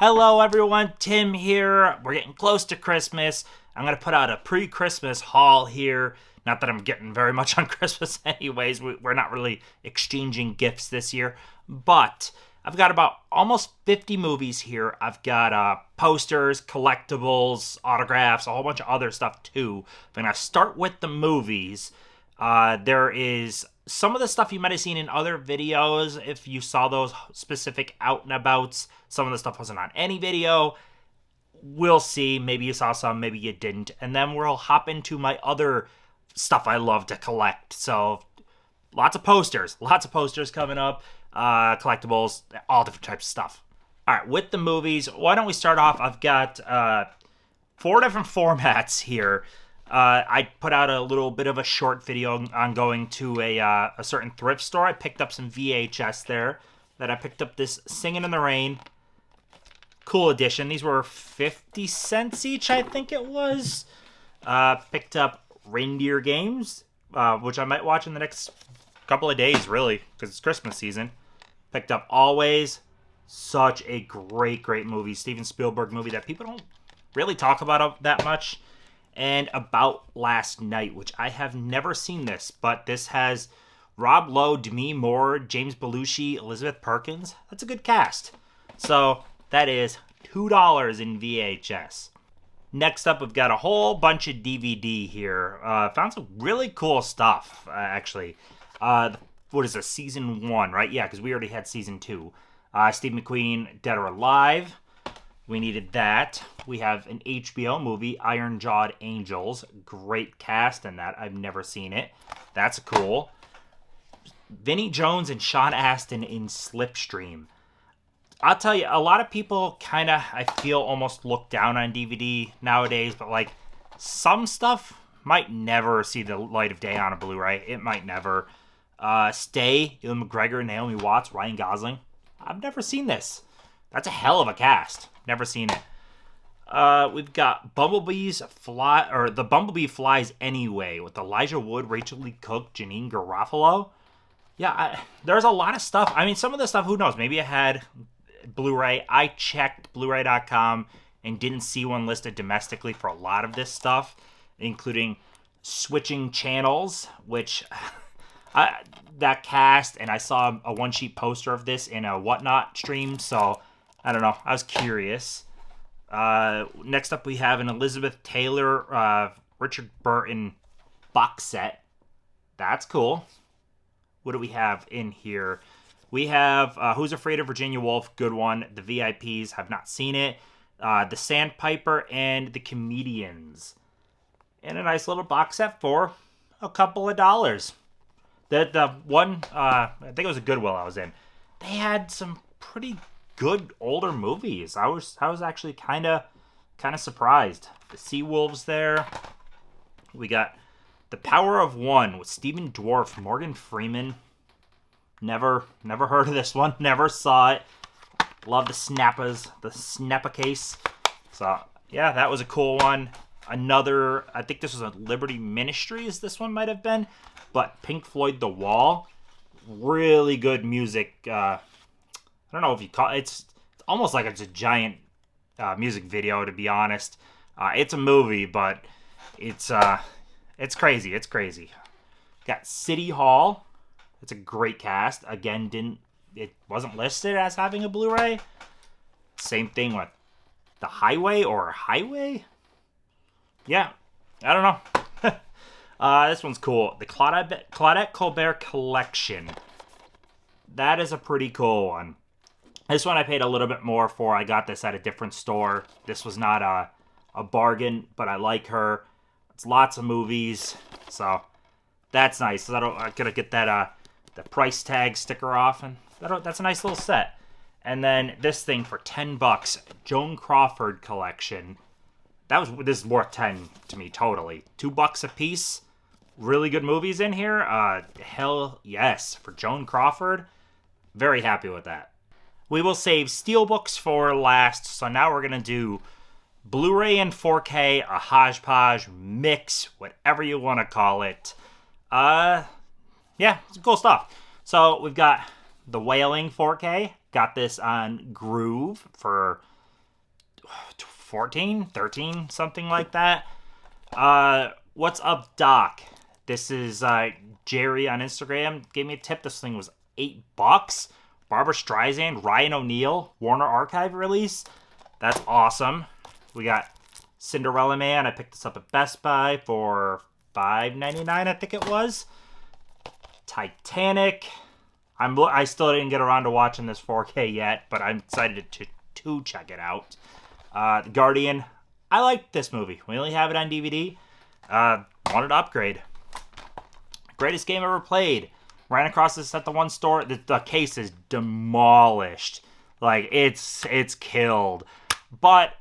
Hello everyone, Tim here. We're getting close to Christmas. I'm going to put out a pre-Christmas haul here. Not that I'm getting very much on Christmas anyways. We're not really exchanging gifts this year. But I've got about almost 50 movies here. I've got posters, collectibles, autographs, a whole bunch of other stuff too. I'm going to start with the movies. There is some of the stuff you might have seen in other videos if you saw those specific out and abouts. Some of the stuff wasn't on any video. We'll see. Maybe you saw some, maybe you didn't. And then we'll hop into my other stuff I love to collect. So lots of posters coming up. Collectibles, all different types of stuff. All right, with the movies, why don't we start off? I've got 4 different formats here. I put out a little bit of a short video on going to a certain thrift store. I picked up some VHS there. Then I picked up this Singing in the Rain. Cool edition. These were 50 cents each, I think it was. Picked up Reindeer Games, which I might watch in the next couple of days, really, because it's Christmas season. Picked up Always. Such a great movie. Steven Spielberg movie that people don't really talk about that much. And About Last Night, which I have never seen this, but this has Rob Lowe, Demi Moore, James Belushi, Elizabeth Perkins. That's a good cast. So that is $2 in VHS. Next up, we've got a whole bunch of DVD here. Found some really cool stuff, actually. What is this, season 1, right? Yeah, because we already had season 2. Steve McQueen, Dead or Alive. We needed that. We have an HBO movie, Iron Jawed Angels. Great cast in that. I've never seen it. That's cool. Vinnie Jones and Sean Astin in Slipstream. I'll tell you, a lot of people kind of, I feel, almost look down on DVD nowadays, but like some stuff might never see the light of day on a Blu-ray. It might never. Stay, Ewan McGregor, Naomi Watts, Ryan Gosling. I've never seen this. That's a hell of a cast. Never seen it. We've got The Bumblebee Flies Anyway with Elijah Wood, Rachel Lee Cook, Janine Garofalo. Yeah, there's a lot of stuff. I mean, some of the stuff, who knows? Maybe I had Blu-ray. I checked Bluray.com and didn't see one listed domestically for a lot of this stuff, including Switching Channels, which that cast, and I saw a one-sheet poster of this in a Whatnot stream, so I don't know. I was curious. Next up, we have an Elizabeth Taylor, Richard Burton box set. That's cool. What do we have in here? We have Who's Afraid of Virginia Woolf? Good one. The VIPs, have not seen it. The Sandpiper and The Comedians. And a nice little box set for a couple of dollars. The one, I think it was a Goodwill I was in. They had some pretty good older movies. I was actually kind of surprised. The Seawolves there. We got The Power of One with Stephen Dwarf, Morgan Freeman. Never heard of this one. Never saw it. Love the Snappa case. So yeah, that was a cool one. Another, I think this was a Liberty Ministries. This one might have been, but Pink Floyd The Wall. Really good music. I don't know if you call it. It's almost like it's a giant music video, to be honest. It's a movie, but it's crazy. It's crazy. Got City Hall. It's a great cast. Again, it wasn't listed as having a Blu-ray. Same thing with The Highway. Yeah, I don't know. This one's cool. The Claudette Colbert Collection. That is a pretty cool one. This one I paid a little bit more for. I got this at a different store. This was not a bargain, but I like her. It's lots of movies, so that's nice. So I'm gonna get that the price tag sticker off, and that's a nice little set. And then this thing for $10, Joan Crawford Collection. This is worth 10 to me totally. $2 a piece. Really good movies in here. Hell yes, for Joan Crawford. Very happy with that. We will save Steelbooks for last, so now we're gonna do Blu-ray and 4K, a hodgepodge mix, whatever you want to call it. Yeah, it's cool stuff. So we've got The Wailing 4K. Got this on Groove for 14, 13, something like that. What's up, Doc? This is Jerry on Instagram. Gave me a tip. This thing was $8. Barbara Streisand, Ryan O'Neal, Warner Archive release. That's awesome. We got Cinderella Man. I picked this up at Best Buy for $5.99, I think it was. Titanic. I still didn't get around to watching this 4K yet, but I'm excited to check it out. The Guardian. I liked this movie. We only have it on DVD. Wanted to upgrade. Greatest game ever played. Ran across this at the one store. The case is demolished. Like, it's killed. But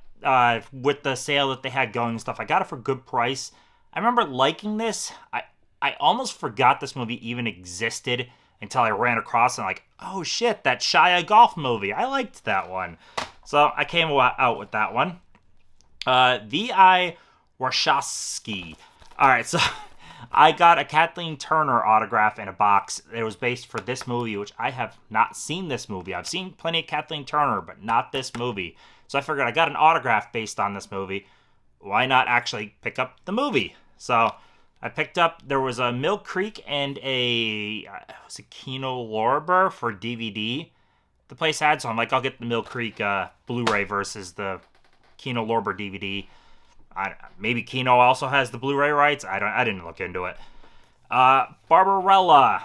with the sale that they had going and stuff, I got it for a good price. I remember liking this. I almost forgot this movie even existed until I ran across it, like, oh shit, that Shia golf movie. I liked that one. So I came out with that one. V.I. Warshawski. Alright, so I got a Kathleen Turner autograph in a box. It was based for this movie, which I have not seen this movie. I've seen plenty of Kathleen Turner, but not this movie. So I figured I got an autograph based on this movie. Why not actually pick up the movie? So I picked up, there was a Mill Creek and a Kino Lorber for DVD the place had. So I'm like, I'll get the Mill Creek Blu-ray versus the Kino Lorber DVD. Maybe Kino also has the Blu-ray rights. I didn't look into it. Barbarella.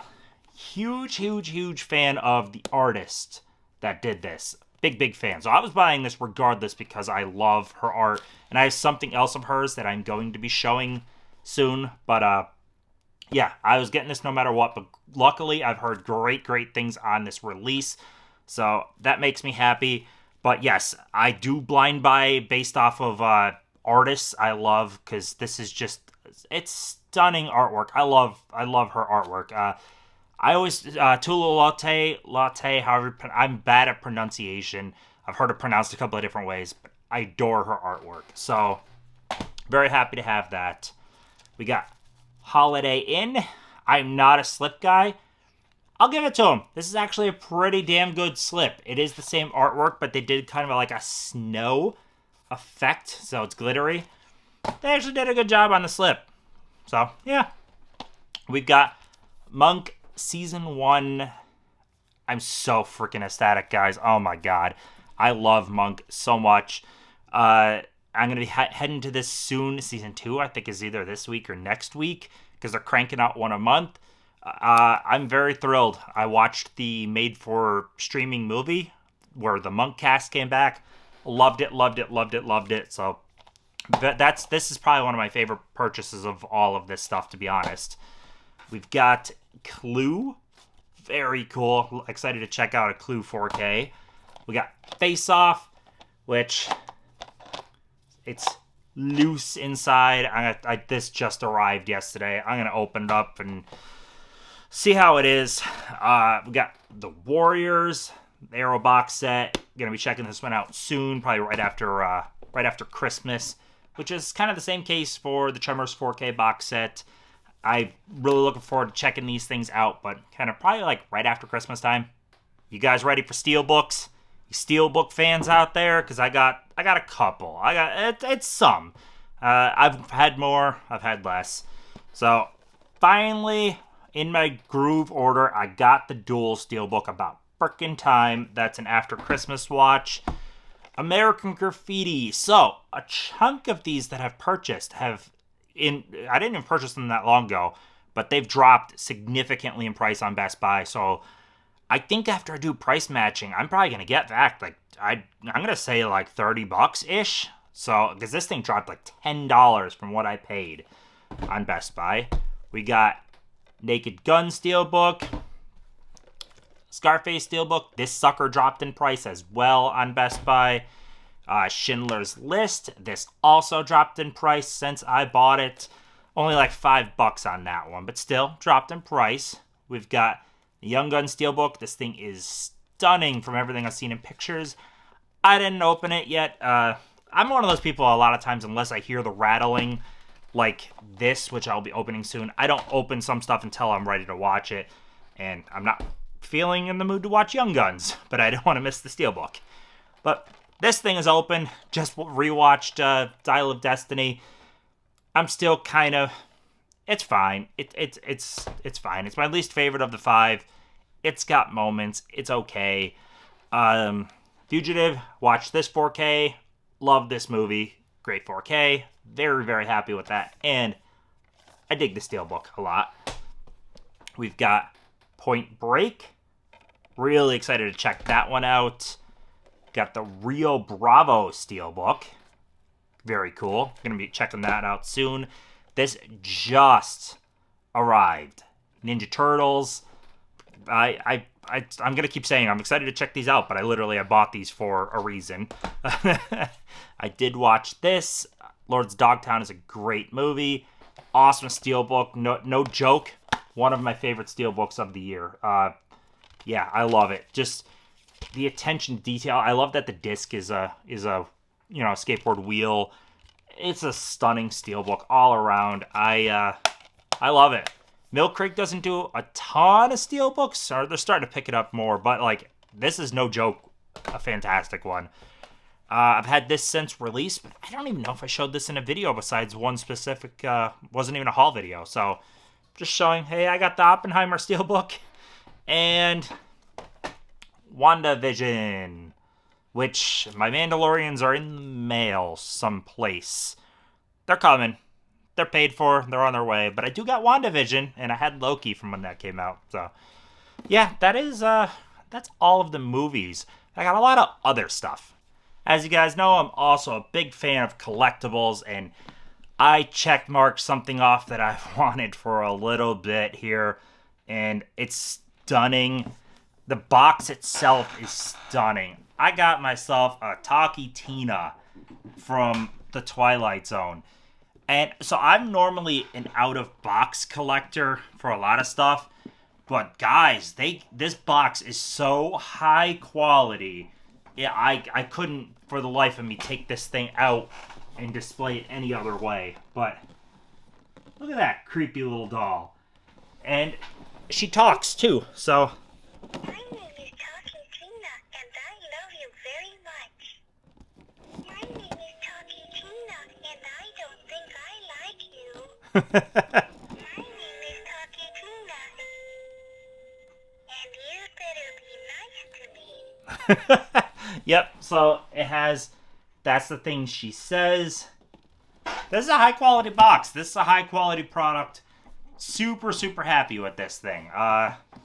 Huge fan of the artist that did this. Big fan. So I was buying this regardless because I love her art. And I have something else of hers that I'm going to be showing soon. But yeah, I was getting this no matter what. But luckily, I've heard great things on this release. So that makes me happy. But yes, I do blind buy based off of artists I love, because this is just, it's stunning artwork. I love her artwork. I always Tula Latte, however, I'm bad at pronunciation. I've heard it pronounced a couple of different ways, but I adore her artwork. So very happy to have that. We got Holiday Inn. I'm not a slip guy. I'll give it to him. This is actually a pretty damn good slip. It is the same artwork, but they did kind of like a snow effect, so it's glittery. They actually did a good job on the slip. So, yeah. We've got Monk Season 1. I'm so freaking ecstatic, guys. Oh my god. I love Monk so much. I'm going to be heading to this soon. Season 2, I think, is either this week or next week, because they're cranking out one a month. I'm very thrilled. I watched the made-for-streaming movie where the Monk cast came back. Loved it. So this is probably one of my favorite purchases of all of this stuff, to be honest. We've got Clue. Very cool. Excited to check out a Clue 4K. We got Face Off, which it's loose inside. This just arrived yesterday. I'm going to open it up and see how it is. We got The Warriors, the Arrow box set. Gonna be checking this one out soon, probably right after Christmas, which is kind of the same case for the Tremors 4K box set. I'm really looking forward to checking these things out, but kind of probably like right after Christmas time. You guys ready for Steelbooks? You Steelbook fans out there? Because I got a couple. It's some. I've had more. I've had less. So finally, in my groove order, I got the dual Steelbook about frickin' time. That's an after Christmas watch. American Graffiti. So a chunk of these that I've purchased I didn't even purchase them that long ago, but they've dropped significantly in price on Best Buy. So I think after I do price matching, I'm probably gonna get back like I'm gonna say like $30 ish. So because this thing dropped like $10 from what I paid on Best Buy. We got Naked Gun Steelbook, Scarface Steelbook. This sucker dropped in price as well on Best Buy. Schindler's List. This also dropped in price since I bought it. Only like $5 on that one, but still dropped in price. We've got the Young Gun Steelbook. This thing is stunning from everything I've seen in pictures. I didn't open it yet. I'm one of those people a lot of times, unless I hear the rattling like this, which I'll be opening soon, I don't open some stuff until I'm ready to watch it. And I'm not feeling in the mood to watch Young Guns, but I don't want to miss the Steelbook. But This thing is open. Just rewatched Dial of Destiny. I'm still kind of... It's fine. It's fine. It's my least favorite of the 5. It's got moments. It's okay. Fugitive, watch this 4K. Love this movie. Great 4K. Very, very happy with that. And I dig the Steelbook a lot. We've got Point Break. Really excited to check that one out. Got the Rio Bravo Steelbook. Very cool. Gonna be checking that out soon. This just arrived. Ninja Turtles. I'm gonna keep saying I'm excited to check these out, but I bought these for a reason. I did watch this. Lord's Dogtown is a great movie. Awesome Steelbook. No joke. One of my favorite Steelbooks of the year. Yeah, I love it. Just the attention to detail. I love that the disc is a skateboard wheel. It's a stunning Steelbook all around. I love it. Mill Creek doesn't do a ton of Steelbooks, or they're starting to pick it up more, but like this is no joke, a fantastic one. I've had this since release, but I don't even know if I showed this in a video besides one specific, wasn't even a haul video. So just showing, hey, I got the Oppenheimer Steelbook and WandaVision, which my Mandalorians are in the mail someplace. They're coming. They're paid for. They're on their way. But I do got WandaVision, and I had Loki from when that came out. So, yeah, that's all of the movies. I got a lot of other stuff. As you guys know, I'm also a big fan of collectibles, and I checkmarked something off that I've wanted for a little bit here, and it's stunning. The box itself is stunning. I got myself a Talky Tina from the Twilight Zone. And so I'm normally an out-of-box collector for a lot of stuff. But guys, this box is so high quality. Yeah, I couldn't, for the life of me, take this thing out and display it any other way. But look at that creepy little doll. And she talks, too, so... My name is Talky Tina, and I love you very much. My name is Talky Tina, and I don't think I like you. My name is Talky Tina, and you better be nice to me. Yep, so it has, that's the thing she says. This is a high quality box. This is a high quality product. Super, super happy with this thing.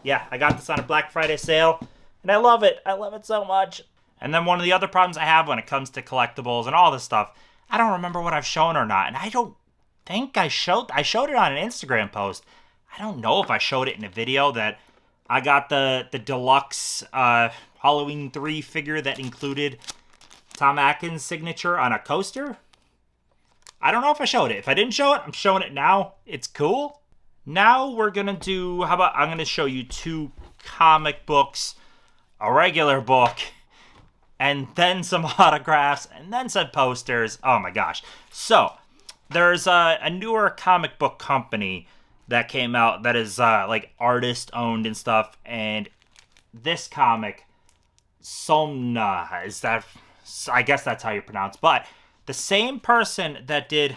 Yeah, I got this on a Black Friday sale, and I love it. I love it so much. And then one of the other problems I have when it comes to collectibles and all this stuff, I don't remember what I've shown or not, and I don't think I showed it on an Instagram post. I don't know if I showed it in a video that I got the deluxe Halloween 3 figure that included Tom Atkins' signature on a coaster. I don't know if I showed it. If I didn't show it, I'm showing it now. It's cool. Now we're going to do, I'm going to show you 2 comic books, a regular book, and then some autographs, and then some posters. Oh my gosh. So, there's a newer comic book company that came out that is like artist owned and stuff, and this comic, Somna, is that, I guess that's how you pronounce, but the same person that did,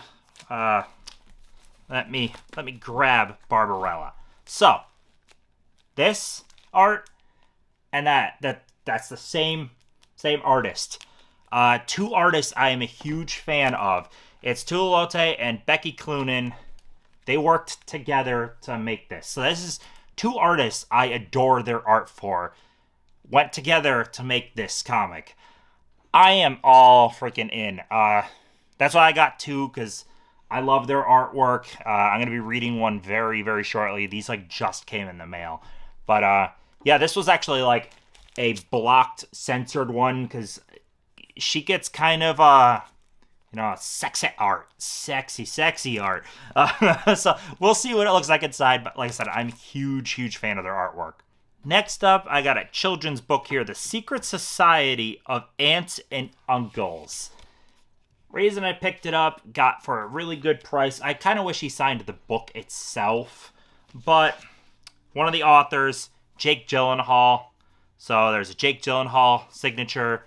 let me grab Barbarella. So, this art and that's the same artist. 2 artists I am a huge fan of. It's Tula Lote and Becky Cloonan. They worked together to make this. So this is 2 artists I adore their art for. Went together to make this comic. I am all freaking in. That's why I got 2, because I love their artwork. I'm going to be reading one very, very shortly. These like just came in the mail. But yeah, this was actually like a blocked, censored one, because she gets kind of sexy art. Sexy art. So we'll see what it looks like inside. But like I said, I'm a huge fan of their artwork. Next up, I got a children's book here, The Secret Society of Aunts and Uncles. Reason I picked it up, got for a really good price. I kind of wish he signed the book itself, but one of the authors, Jake Gyllenhaal. So there's a Jake Gyllenhaal signature.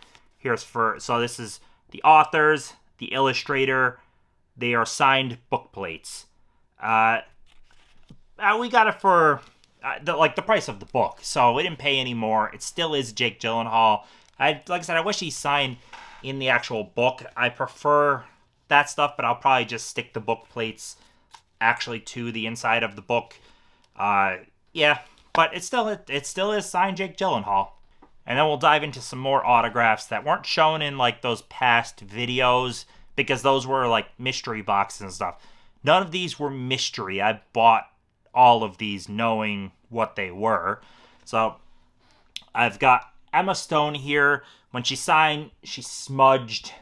So this is the authors, the illustrator. They are signed book plates. We got it for the price of the book, so we didn't pay any more. It still is Jake Gyllenhaal. Like I said, I wish he signed in the actual book. I prefer that stuff, but I'll probably just stick the book plates actually to the inside of the book. Yeah, but it still is signed Jake Gyllenhaal. And then we'll dive into some more autographs that weren't shown in like those past videos, because those were like mystery boxes and stuff. None of these were mystery. I bought all of these knowing what they were. So I've got Emma Stone here. When she signed, she smudged.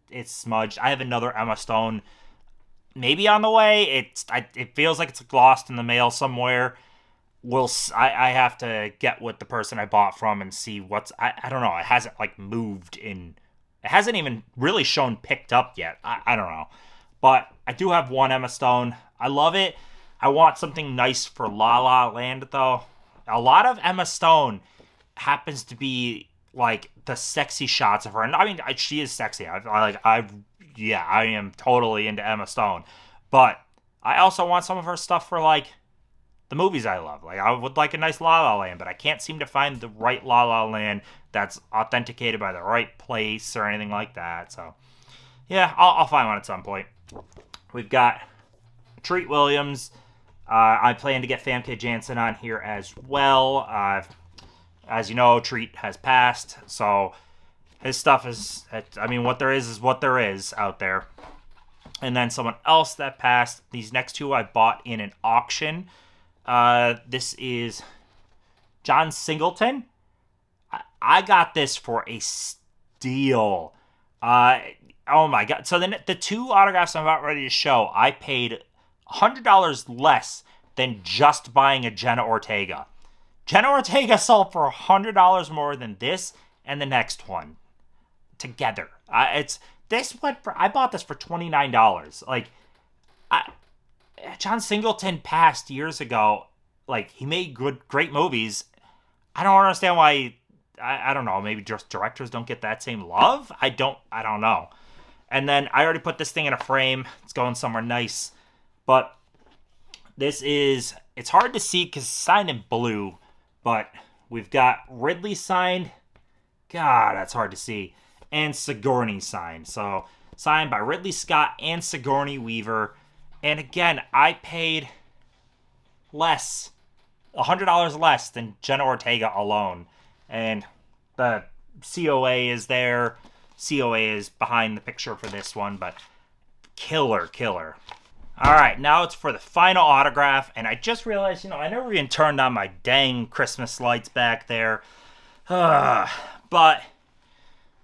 It's smudged. I have another Emma Stone maybe on the way. It feels like it's lost in the mail somewhere. I have to get with the person I bought from and see I don't know. It hasn't like moved in. It hasn't even really shown picked up yet. I don't know. But I do have one Emma Stone. I love it. I want something nice for La La Land, though. A lot of Emma Stone happens to be like the sexy shots of her. And I mean, she is sexy. I am totally into Emma Stone. But I also want some of her stuff for like the movies I love. Like, I would like a nice La La Land, but I can't seem to find the right La La Land that's authenticated by the right place or anything like that. So, yeah, I'll find one at some point. We've got Treat Williams. I plan to get Famke Janssen on here as well. As you know, Treat has passed, so his stuff is, I mean, what there is what there is out there. And then someone else that passed. These next two I bought in an auction. This is John Singleton. I got this for a steal. Oh my god. So the two autographs I'm about ready to show, I paid $100 less than just buying a Jenna Ortega. Jenna Ortega sold for $100 more than this and the next one together. I bought this for $29. Like, John Singleton passed years ago. Like, he made great movies. I don't understand why. I don't know. Maybe just directors don't get that same love. I don't know. And then I already put this thing in a frame. It's going somewhere nice. But it's hard to see because it's signed in blue. But we've got Ridley signed. God, that's hard to see. And Sigourney signed. So, signed by Ridley Scott and Sigourney Weaver. And again, I paid less, $100 less than Jenna Ortega alone. And the COA is there. COA is behind the picture for this one, but killer. All right, now it's for the final autograph, and I just realized, I never even turned on my dang Christmas lights back there. But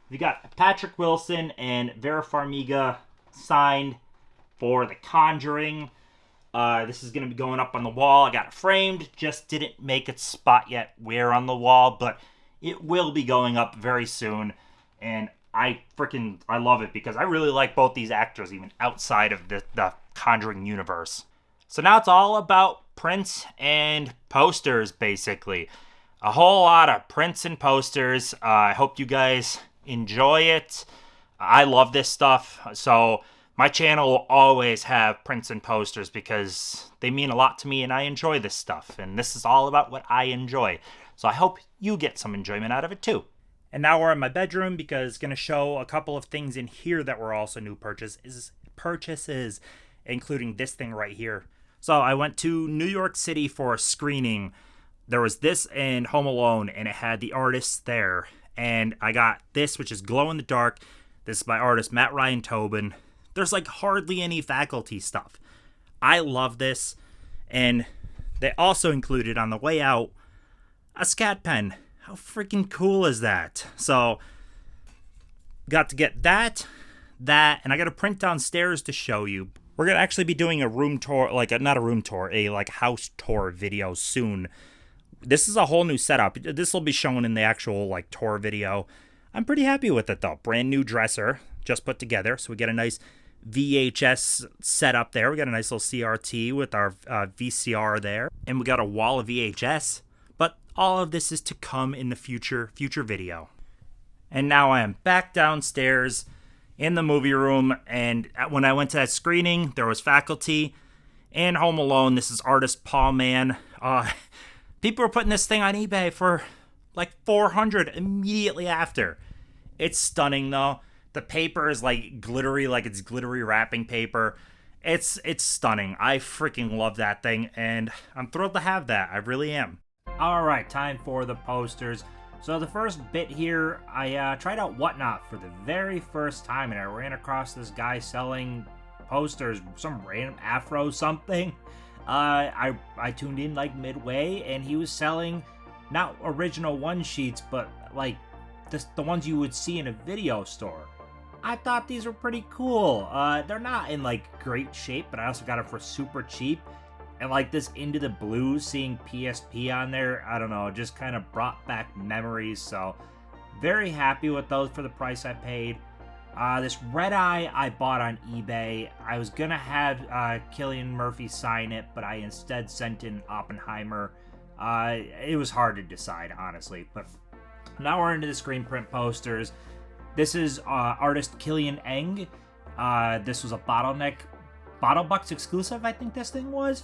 we got Patrick Wilson and Vera Farmiga signed for The Conjuring. This is going to be going up on the wall. I got it framed, just didn't make its spot yet where on the wall, but it will be going up very soon, and I love it because I really like both these actors, even outside of the Conjuring universe. So now it's all about prints and posters, basically. A whole lot of prints and posters. I hope you guys enjoy it. I love this stuff, so my channel will always have prints and posters because they mean a lot to me and I enjoy this stuff. And this is all about what I enjoy. So I hope you get some enjoyment out of it too. And now we're in my bedroom because it's going to show a couple of things in here that were also new purchases, including this thing right here. So I went to New York City for a screening. There was this and Home Alone, and it had the artists there. And I got this, which is Glow in the Dark. This is by artist Matt Ryan Tobin. There's like hardly any faculty stuff. I love this. And they also included on the way out a scat pen. How freaking cool is that? So, got to get that, and I got a print downstairs to show you. We're going to actually be doing a room tour, not a room tour, a house tour video soon. This is a whole new setup. This will be shown in the actual tour video. I'm pretty happy with it though. Brand new dresser, just put together. So we get a nice VHS setup there. We got a nice little CRT with our VCR there. And we got a wall of VHS. But all of this is to come in the future video. And now I am back downstairs in the movie room, and when I went to that screening, there was Faculty and Home Alone. This is artist Paul Mann. People were putting this thing on eBay for like $400 immediately after. It's stunning though. The paper is like glittery, like it's glittery wrapping paper. It's stunning. I freaking love that thing, and I'm thrilled to have that. I really am. All right, time for the posters. So the first bit here, I tried out Whatnot for the very first time, and I ran across this guy selling posters, some random Afro something. I tuned in like midway, and he was selling not original one sheets, but like the ones you would see in a video store. I thought these were pretty cool. They're not in like great shape, but I also got them for super cheap. And like this Into the Blues, seeing PSP on there, I don't know, just kind of brought back memories. So very happy with those for the price I paid. This Red Eye I bought on eBay. I was gonna have Cillian Murphy sign it, but I instead sent in Oppenheimer. It was hard to decide, honestly. But now we're into the screen print posters. This is artist Killian Eng. This was a BottleBucks exclusive, I think this thing was.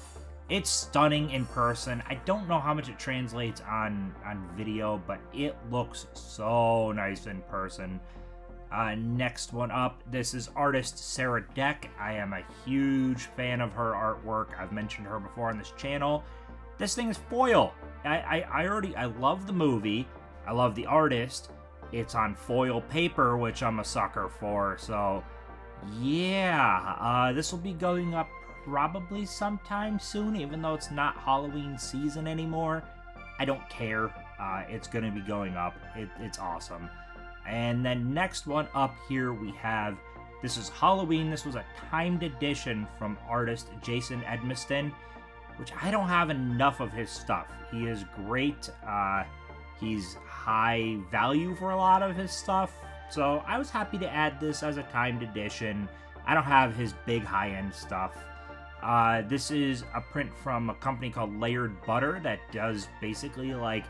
It's stunning in person. I don't know how much it translates on video, but it looks so nice in person. Next one up, this is artist Sarah Deck. I am a huge fan of her artwork. I've mentioned her before on this channel. This thing is foil. I love the movie. I love the artist. It's on foil paper, which I'm a sucker for. So yeah, this will be going up probably sometime soon, even though it's not Halloween season anymore. I don't care. It's going to be going up. It's awesome. And then next one up here we have, this is Halloween. This was a timed edition from artist Jason Edmiston, which I don't have enough of his stuff. He is great. He's high value for a lot of his stuff. So I was happy to add this as a timed edition. I don't have his big high-end stuff. This is a print from a company called Layered Butter that does basically like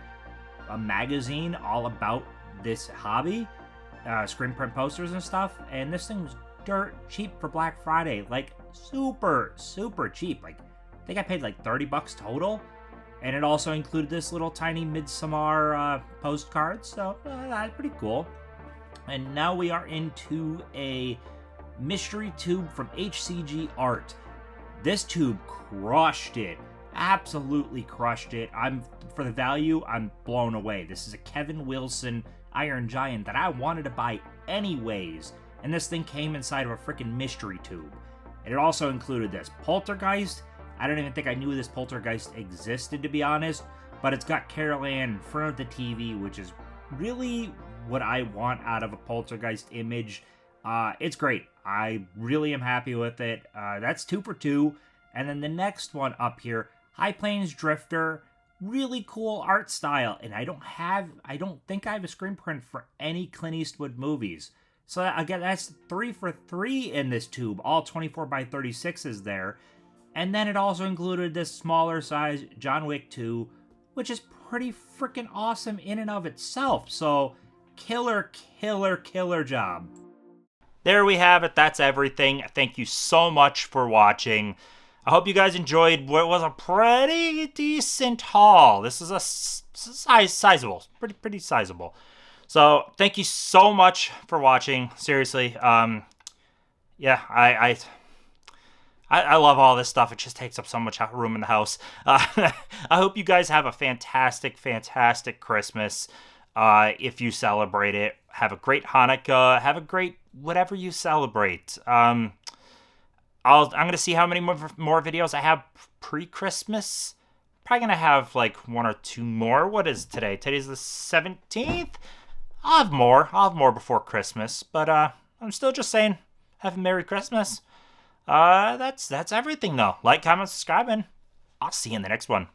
a magazine all about this hobby, screen print posters and stuff. And this thing was dirt cheap for Black Friday, like super cheap. Like I think I paid like $30 total. And it also included this little tiny Midsommar postcard, so that's pretty cool. And now we are into a mystery tube from HCG Art. This tube crushed it. Absolutely crushed it. For the value, I'm blown away. This is a Kevin Wilson Iron Giant that I wanted to buy anyways. And this thing came inside of a freaking mystery tube. And it also included this Poltergeist. I don't even think I knew this Poltergeist existed, to be honest. But it's got Carol Ann in front of the TV, which is really what I want out of a Poltergeist image. It's great. I really am happy with it. That's 2 for 2. And then the next one up here, High Plains Drifter. Really cool art style. And I don't think I have a screen print for any Clint Eastwood movies. So again, that's 3 for 3 in this tube. All 24 by 36s there. And then it also included this smaller size John Wick 2, which is pretty freaking awesome in and of itself. So killer job. There we have it. That's everything. Thank you so much for watching. I hope you guys enjoyed what was a pretty decent haul. This is a sizable, pretty sizable. So thank you so much for watching. Seriously, yeah, I love all this stuff. It just takes up so much room in the house. I hope you guys have a fantastic Christmas. If you celebrate it, have a great Hanukkah. Have a great whatever you celebrate. I'm gonna see how many more videos I have pre-Christmas. Probably gonna have like 1 or 2 more. What is today? Today's the 17th. I'll have more before Christmas. But I'm still just saying, have a Merry Christmas. That's everything though. Like, comment, subscribe, and I'll see you in the next one.